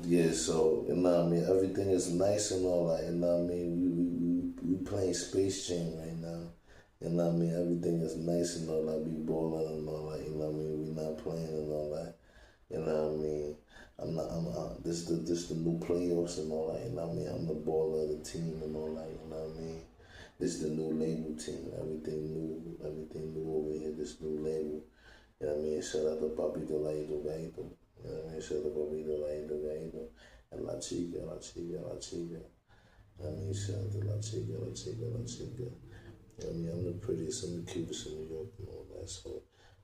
Yeah, so, you know what I mean? Everything is nice and all that, you know what I mean? We playing Space Jam right now. You know what I mean? Everything is nice and all that. We balling and all that, you know what I mean? We not playing and all that. You know what I mean? This the new playoffs and all that, you know what I mean? I'm the baller of the team and all that, you know what I mean? This is the new label team. Everything new over here, this new label. You know what I mean? Shout out to Papito Laito Gaito. You know what I mean? Shout out to Papito Laito Gaito. And La Chica, La Chica, La Chica. You know what I mean? Shout out to La Chica, La Chica, La Chica. You know what I mean? I'm the prettiest and the cutest in New York and all that. So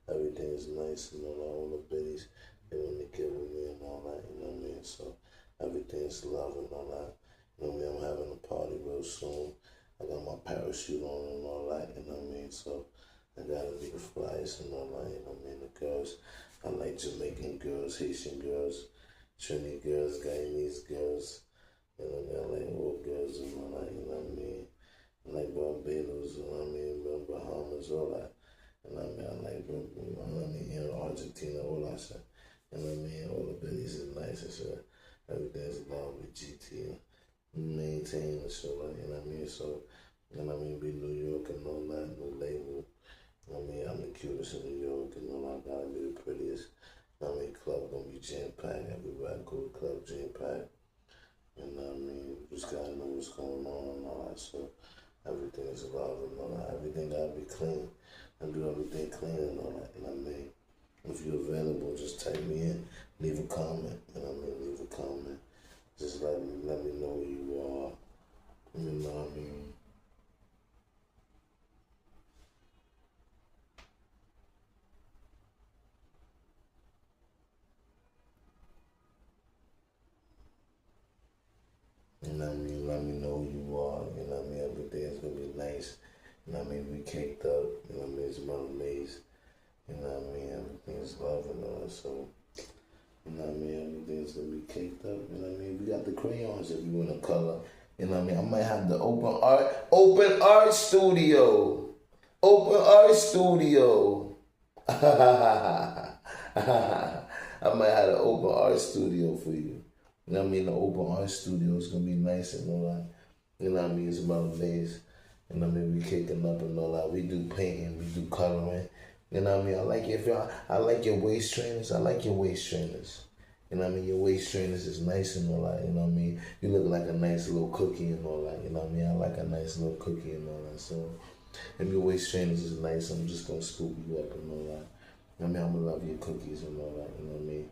everything is nice and all that. All the biddies, they want to get with me and all that. You know what I mean? So everything is love and all that. You know what I mean? I'm having a party real soon. I got my parachute on and all that. You know what I mean? So I gotta be the flyest and all that, you know what I mean? The girls, I like Jamaican girls, Haitian girls, Trini girls, Guyanese girls, you know what I mean? I like all girls and all that, you know what I mean? I like Barbados, you know what I mean? Bahamas, all that. You know what I mean? I like, you know what I mean? You know, Argentina, all that shit. You know what I mean? All the biddies is nice and shit. Everything's love with GT, maintain and shit, like, you know what I mean? So, you know what I mean? Be New York and all that, new label. I mean, I'm the cutest in New York, and all I gotta be the prettiest. I mean, club gonna be jam-packed. Everywhere I go, club jam-packed. And I mean, just gotta know what's going on and all that. So everything is love and all that. Everything gotta be clean. I do everything clean and all that. You know what I mean? If you're available, just type me in. Leave a comment. You know what I mean? Leave a comment. Just let me know who you are. You know what I mean? You know what I mean? Let me know who you are. You know what I mean? Everything is gonna be nice. You know what I mean? We caked up. You know what I mean? It's Mel Amaze. You know what I mean? Everything is love and all that. So, you know what I mean? Everything's gonna be caked up. You know what I mean? We got the crayons if you want to color. You know what I mean? I might have the open art studio. Open art studio. I might have an open art studio for you. You know what I mean? The open art studio is gonna be nice and all that. You know what I mean? It's Mel Amaze. You know what I mean? We kicking up and all that. We do painting, we do coloring. You know what I mean? I like your waist trainers. I like your waist trainers. You know what I mean? Your waist trainers is nice and all that. You know what I mean? You look like a nice little cookie and all that. You know what I mean? I like a nice little cookie and all that. So if your waist trainers is nice, I'm just gonna scoop you up and all that. I mean, I'm gonna love your cookies and all that. You know what I mean?